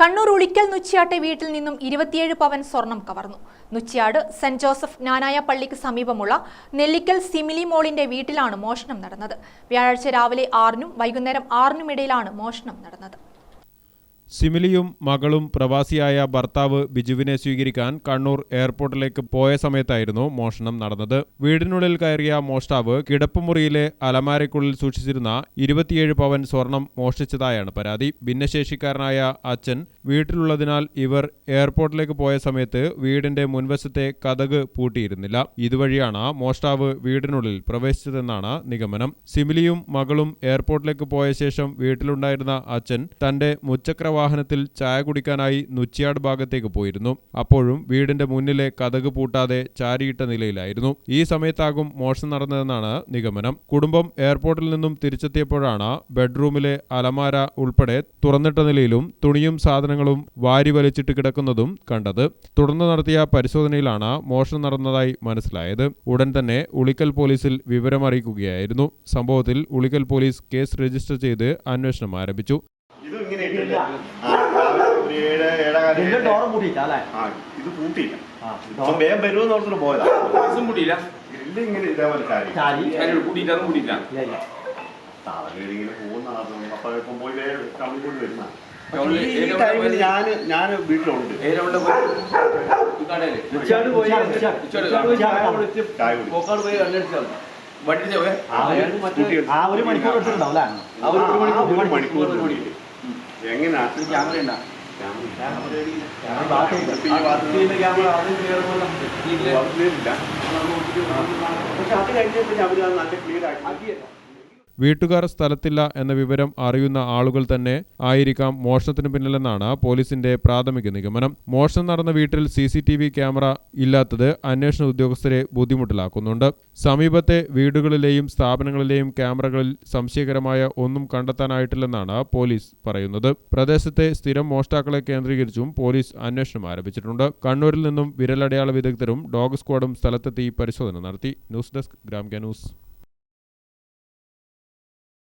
കണ്ണൂർ ഉളിക്കൽ നുച്ചിയാട്ടെ വീട്ടിൽ നിന്നും 27 പവൻ സ്വർണം കവർന്നു. നുച്ചിയാട് സെന്റ് ജോസഫ് ജ്ഞാനായ പള്ളിക്ക് സമീപമുള്ള നെല്ലിക്കൽ സിമിലി മോളിന്റെ വീട്ടിലാണ് മോഷണം നടന്നത്. വ്യാഴാഴ്ച രാവിലെ 6-നും വൈകുന്നേരം 6-നും ഇടയിലാണ് മോഷണം നടന്നത്. സിമിലിയും മകളും പ്രവാസിയായ ഭർത്താവ് ബിജുവിനെ സ്വീകരിക്കാൻ കണ്ണൂർ എയർപോർട്ടിലേക്ക് പോയ സമയത്തായിരുന്നു മോഷണം നടന്നത്. വീടിനുള്ളിൽ കയറിയ മോഷ്ടാവ് കിടപ്പുമുറിയിലെ അലമാരയ്ക്കുള്ളിൽ സൂക്ഷിച്ചിരുന്ന 27 പവൻ സ്വർണം മോഷ്ടിച്ചതായാണ് പരാതി. ഭിന്നശേഷിക്കാരനായ അച്ഛൻ വീട്ടിലുള്ളതിനാൽ ഇവർ എയർപോർട്ടിലേക്ക് പോയ സമയത്ത് വീടിന്റെ മുൻവശത്തെ കതക് പൂട്ടിയിരുന്നില്ല. ഇതുവഴിയാണ് മോഷ്ടാവ് വീടിനുള്ളിൽ പ്രവേശിച്ചതെന്നാണ് നിഗമനം. സിമിലിയും മകളും എയർപോർട്ടിലേക്ക് പോയ ശേഷം വീട്ടിലുണ്ടായിരുന്ന അച്ഛൻ തന്റെ മുച്ചക്ര വാഹനത്തിൽ ചായ കുടിക്കാനായി നുച്ചിയാട് ഭാഗത്തേക്ക് പോയിരുന്നു. അപ്പോഴും വീടിന്റെ മുന്നിലെ കതക് പൂട്ടാതെ ചാരിയിട്ട നിലയിലായിരുന്നു. ഈ സമയത്താകും മോഷണം നടന്നതെന്നാണ് നിഗമനം. കുടുംബം എയർപോർട്ടിൽ നിന്നും തിരിച്ചെത്തിയപ്പോഴാണ് ബെഡ്റൂമിലെ അലമാര ഉൾപ്പെടെ തുറന്നിട്ട നിലയിലും തുണിയും സാധനങ്ങളും വാരി വലിച്ചിട്ട് കിടക്കുന്നതും കണ്ടത്. തുടർന്ന് നടത്തിയ പരിശോധനയിലാണ് മോഷണം നടന്നതായി മനസ്സിലായത്. ഉടൻ തന്നെ ഉളിക്കൽ പോലീസിൽ വിവരമറിയിക്കുകയായിരുന്നു. സംഭവത്തിൽ ഉളിക്കൽ പോലീസ് കേസ് രജിസ്റ്റർ ചെയ്ത് അന്വേഷണം ആരംഭിച്ചു. ഇത് പൂട്ടിയില്ല. വേഗം വരുമെന്ന് ഓർത്തിട്ട് പോയതാ. ഇങ്ങനെ ഇതേപോലെ ഇങ്ങനെ പോകുന്ന അപ്പൊ ഇപ്പം പോയി ടൗണിൽ കൊണ്ട് വരുന്ന ഈ ടൈമിൽ ഞാൻ വീട്ടിലുണ്ട്. എങ്ങനെയാ വീട്ടുകാർ സ്ഥലത്തില്ല എന്ന വിവരം അറിയുന്ന ആളുകൾ തന്നെ ആയിരിക്കാം മോഷണത്തിന് പിന്നിലെന്നാണ് പോലീസിന്റെ പ്രാഥമിക നിഗമനം. മോഷണം നടന്ന വീട്ടിൽ CCTV ക്യാമറ ഇല്ലാത്തത് അന്വേഷണ ഉദ്യോഗസ്ഥരെ ബുദ്ധിമുട്ടിലാക്കുന്നുണ്ട്. സമീപത്തെ വീടുകളിലെയും സ്ഥാപനങ്ങളിലെയും ക്യാമറകളിൽ സംശയകരമായ ഒന്നും കണ്ടെത്താനായിട്ടില്ലെന്നാണ് പോലീസ് പറയുന്നത്. പ്രദേശത്തെ സ്ഥിരം മോഷ്ടാക്കളെ കേന്ദ്രീകരിച്ചും പോലീസ് അന്വേഷണം ആരംഭിച്ചിട്ടുണ്ട്. കണ്ണൂരിൽ നിന്നും വിരലടയാള വിദഗ്ധരും ഡോഗ് സ്ക്വാഡും സ്ഥലത്തെത്തി പരിശോധന നടത്തി. News desk Gramika news.